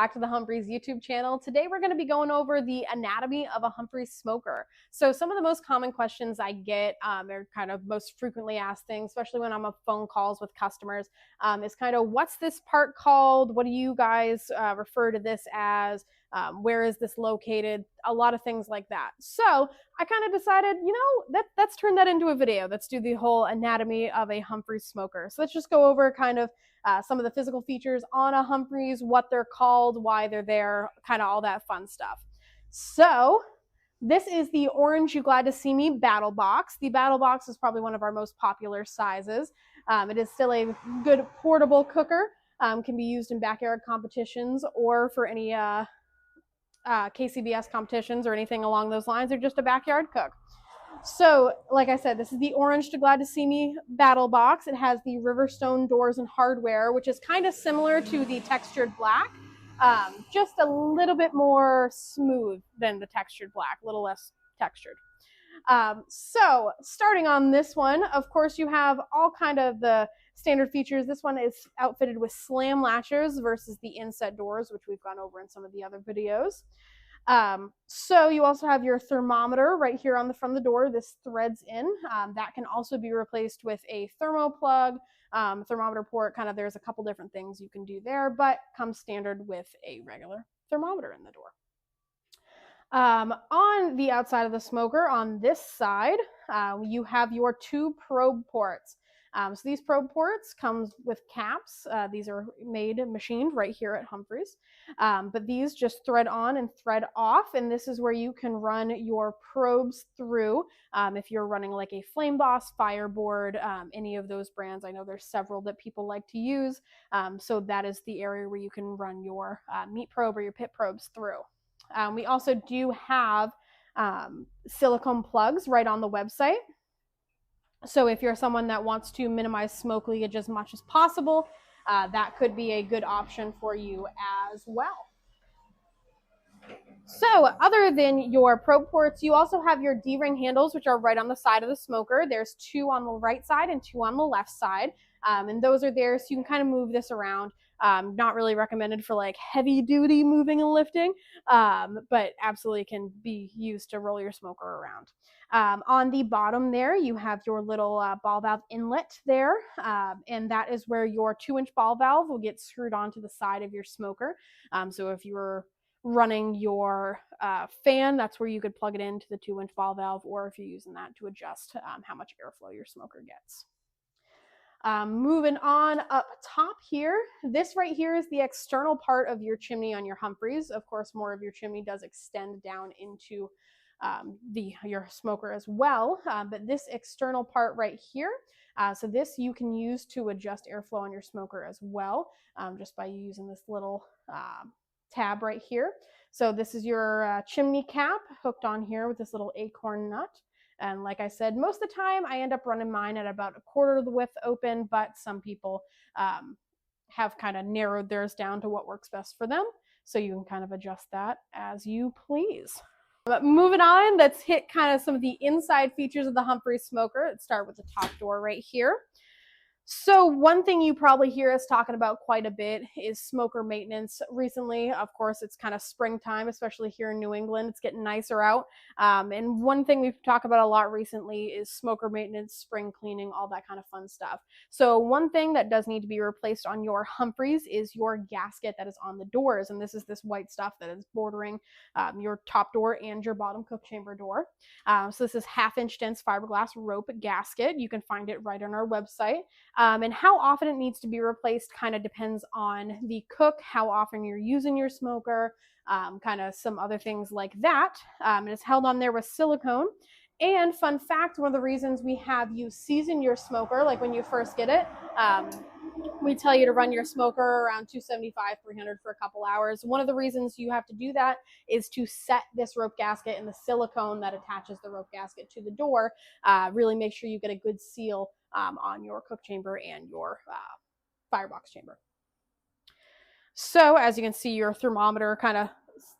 back to the Humphrey's YouTube channel. Today we're going to be going over the anatomy of a Humphrey smoker. So some of the most common questions I get, are kind of most frequently asked things, especially when I'm on phone calls with customers, is kind of, what's this part called? What do you guys refer to this as? Where is this located? A lot of things like that. So I kind of decided, let's turn that into a video. Let's do the whole anatomy of a Humphrey smoker. So let's just go over kind of some of the physical features on a Humphrey's, what they're called, why they're there, kind of all that fun stuff. So this is the orange You Glad to See Me battle box. The battle box is probably one of our most popular sizes. It is still a good portable cooker. Can be used in backyard competitions or for any KCBS competitions or anything along those lines, or just a backyard cook. So, like I said, this is the orange to Glad to See Me battle box. It has the Riverstone doors and hardware, which is kind of similar to the textured black, just a little bit more smooth than the textured black, a little less textured. So starting on this one, of course, you have all kind of the standard features. This one is outfitted with slam latches versus the inset doors, which we've gone over in some of the other videos. So you also have your thermometer right here on the front of the door. This threads in. That can also be replaced with a thermo plug, thermometer port. Kind of, there's a couple different things you can do there, but comes standard with a regular thermometer in the door. On the outside of the smoker, on this side, you have your two probe ports. So these probe ports come with caps. These are machined right here at Humphrey's. But these just thread on and thread off, and this is where you can run your probes through. If you're running like a Flame Boss, Fireboard, any of those brands, I know there's several that people like to use. So that is the area where you can run your meat probe or your pit probes through. We also do have silicone plugs right on the website. So if you're someone that wants to minimize smoke leakage as much as possible, that could be a good option for you as well. So other than your probe ports, you also have your D-ring handles, which are right on the side of the smoker. There's two on the right side and two on the left side. And those are there so you can kind of move this around. Not really recommended for like heavy duty moving and lifting, but absolutely can be used to roll your smoker around. On the bottom there, you have your little ball valve inlet there, and that is where your 2-inch ball valve will get screwed onto the side of your smoker. So if you were running your fan, that's where you could plug it into the 2-inch ball valve, or if you're using that to adjust how much airflow your smoker gets. Moving on up top here, this right here is the external part of your chimney on your Humphreys. Of course, more of your chimney does extend down into your smoker as well, but this external part right here, so this you can use to adjust airflow on your smoker as well, just by using this little tab right here. So this is your chimney cap hooked on here with this little acorn nut. And like I said, most of the time I end up running mine at about 1/4 of the width open, but some people have kind of narrowed theirs down to what works best for them. So you can kind of adjust that as you please. But moving on, let's hit kind of some of the inside features of the Humphrey smoker. Let's start with the top door right here. So one thing you probably hear us talking about quite a bit is smoker maintenance. Recently, of course, it's kind of springtime, especially here in New England. It's getting nicer out. And one thing we've talked about a lot recently is smoker maintenance, spring cleaning, all that kind of fun stuff. So one thing that does need to be replaced on your Humphreys is your gasket that is on the doors. And this is this white stuff that is bordering your top door and your bottom cook chamber door. So this is 1/2-inch dense fiberglass rope gasket. You can find it right on our website. And how often it needs to be replaced kind of depends on the cook, how often you're using your smoker, kind of some other things like that. And it's held on there with silicone. And fun fact, one of the reasons we have you season your smoker, like when you first get it, we tell you to run your smoker around 275, 300 for a couple hours. One of the reasons you have to do that is to set this rope gasket and the silicone that attaches the rope gasket to the door. Really make sure you get a good seal on your cook chamber and your firebox chamber. So as you can see, your thermometer kind of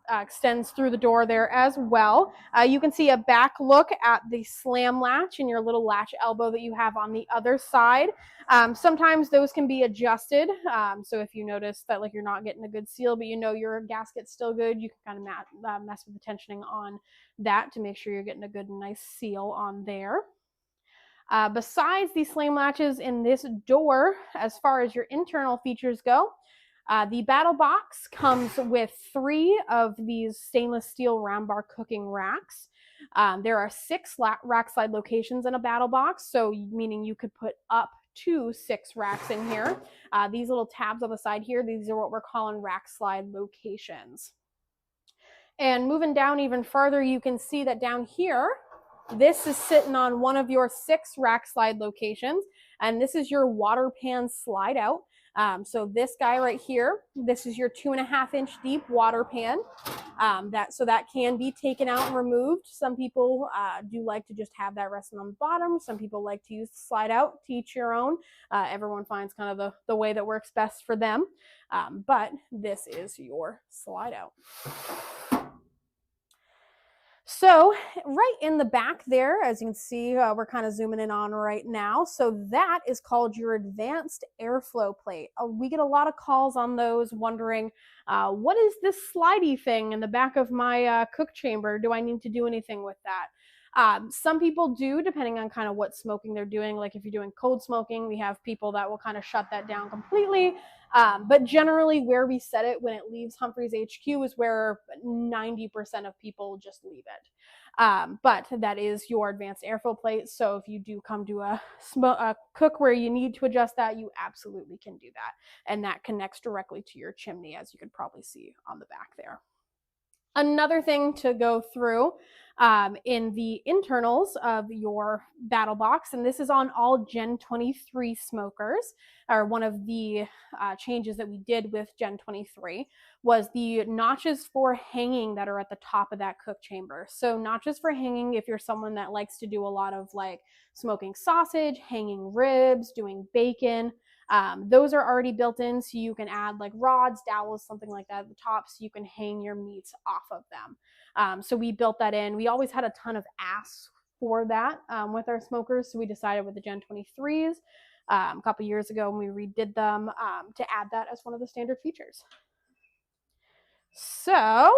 extends through the door there as well. You can see a back look at the slam latch and your little latch elbow that you have on the other side. Sometimes those can be adjusted. So if you notice that like you're not getting a good seal, but you know your gasket's still good, you can kind of mess with the tensioning on that to make sure you're getting a good and nice seal on there. Besides the slam latches in this door, as far as your internal features go, the battle box comes with 3 of these stainless steel round bar cooking racks. There are 6 rack slide locations in a battle box, so meaning you could put up to 6 racks in here. These little tabs on the side here, these are what we're calling rack slide locations. And moving down even further, you can see that down here, this is sitting on one of your 6 rack slide locations, and this is your water pan slide out. So this guy right here, this is your 2.5-inch deep water pan. So that can be taken out and removed. Some people do like to just have that resting on the bottom. Some people like to use the slide out, to each your own. Everyone finds kind of the way that works best for them. But this is your slide out. So right in the back there, as you can see, we're kind of zooming in on right now. So that is called your advanced airflow plate. We get a lot of calls on those wondering, what is this slidey thing in the back of my cook chamber? Do I need to do anything with that? Some people do, depending on kind of what smoking they're doing. Like if you're doing cold smoking, we have people that will kind of shut that down completely. But generally where we set it when it leaves Humphrey's HQ is where 90% of people just leave it. But that is your advanced airflow plate. So if you do come to a cook where you need to adjust that, you absolutely can do that. And that connects directly to your chimney, as you could probably see on the back there. Another thing to go through in the internals of your battle box, and this is on all Gen 23 smokers, or one of the changes that we did with Gen 23, was the notches for hanging that are at the top of that cook chamber. So notches for hanging, if you're someone that likes to do a lot of like smoking sausage, hanging ribs, doing bacon, those are already built in, so you can add like rods, dowels, something like that at the top, so you can hang your meats off of them. So we built that in. We always had a ton of asks for that with our smokers, so we decided with the Gen 23s a couple years ago when we redid them to add that as one of the standard features. So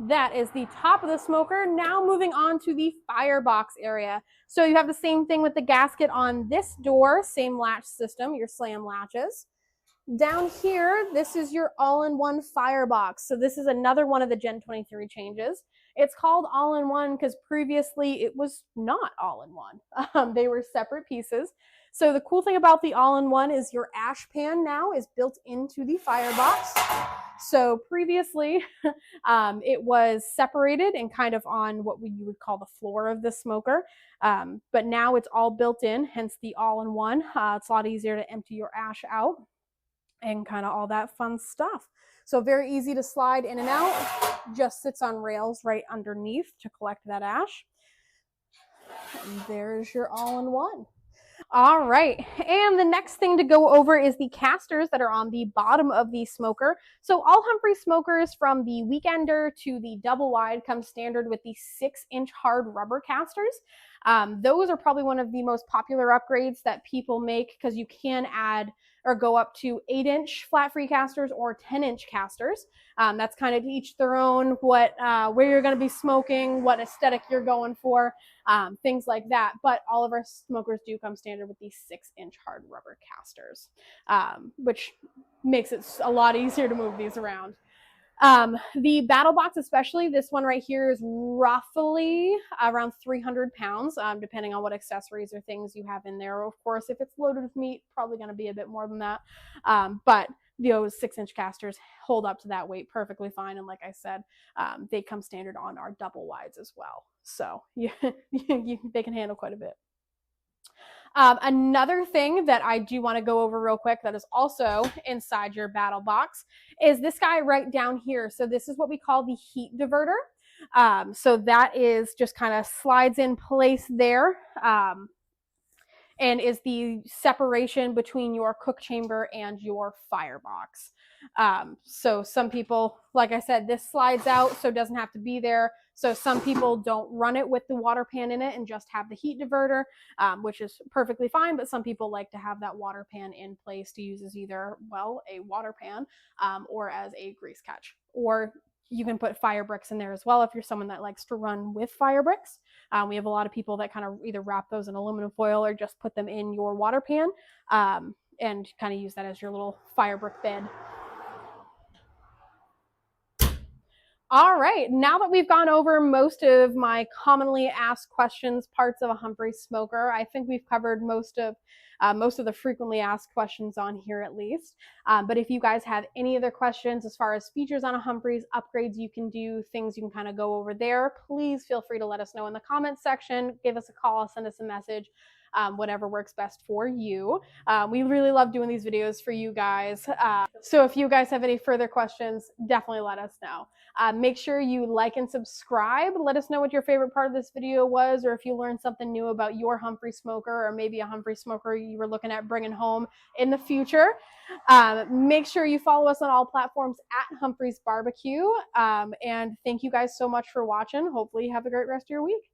that is the top of the smoker. Now moving on to the firebox area. So you have the same thing with the gasket on this door, same latch system, your slam latches. Down here, this is your all-in-one firebox. So this is another one of the Gen 23 changes. It's called all-in-one because previously it was not all-in-one. They were separate pieces. So the cool thing about the all-in-one is your ash pan now is built into the firebox. So previously, it was separated and kind of on what you would call the floor of the smoker. But now it's all built in, hence the all-in-one. It's a lot easier to empty your ash out and kind of all that fun stuff. So very easy to slide in and out. Just sits on rails right underneath to collect that ash. And there's your all-in-one. All right, and the next thing to go over is the casters that are on the bottom of the smoker. So all Humphrey smokers from the weekender to the double wide come standard with the 6-inch hard rubber casters. Those are probably one of the most popular upgrades that people make because you can add or go up to 8-inch flat free casters or 10-inch casters. That's kind of each their own, where you're going to be smoking, what aesthetic you're going for, things like that. But all of our smokers do come standard with these 6-inch hard rubber casters, which makes it a lot easier to move these around. The battle box, especially this one right here, is roughly around 300 pounds, depending on what accessories or things you have in there. Of course, if it's loaded with meat, probably going to be a bit more than that. But those 6-inch casters hold up to that weight perfectly fine. And like I said, they come standard on our double wides as well. So they can handle quite a bit. Another thing that I do want to go over real quick that is also inside your battle box is this guy right down here. So this is what we call the heat diverter. So that is just kind of slides in place there. and is the separation between your cook chamber and your firebox. So some people, like I said, this slides out, so it doesn't have to be there. So some people don't run it with the water pan in it and just have the heat diverter, which is perfectly fine. But some people like to have that water pan in place to use as either, well, a water pan or as a grease catch. Or you can put fire bricks in there as well if you're someone that likes to run with fire bricks. We have a lot of people that kind of either wrap those in aluminum foil or just put them in your water pan and kind of use that as your little fire brick bed. All right, now that we've gone over most of my commonly asked questions, parts of a Humphrey smoker, I think we've covered most of the frequently asked questions on here at least. But if you guys have any other questions as far as features on a Humphrey's, upgrades you can do, things you can kind of go over there, please feel free to let us know in the comments section. Give us a call, send us a message. Whatever works best for you. We really love doing these videos for you guys. So if you guys have any further questions, definitely let us know. Make sure you like and subscribe. Let us know what your favorite part of this video was, or if you learned something new about your Humphrey smoker, or maybe a Humphrey smoker you were looking at bringing home in the future. Make sure you follow us on all platforms at Humphrey's BBQ. And thank you guys so much for watching. Hopefully you have a great rest of your week.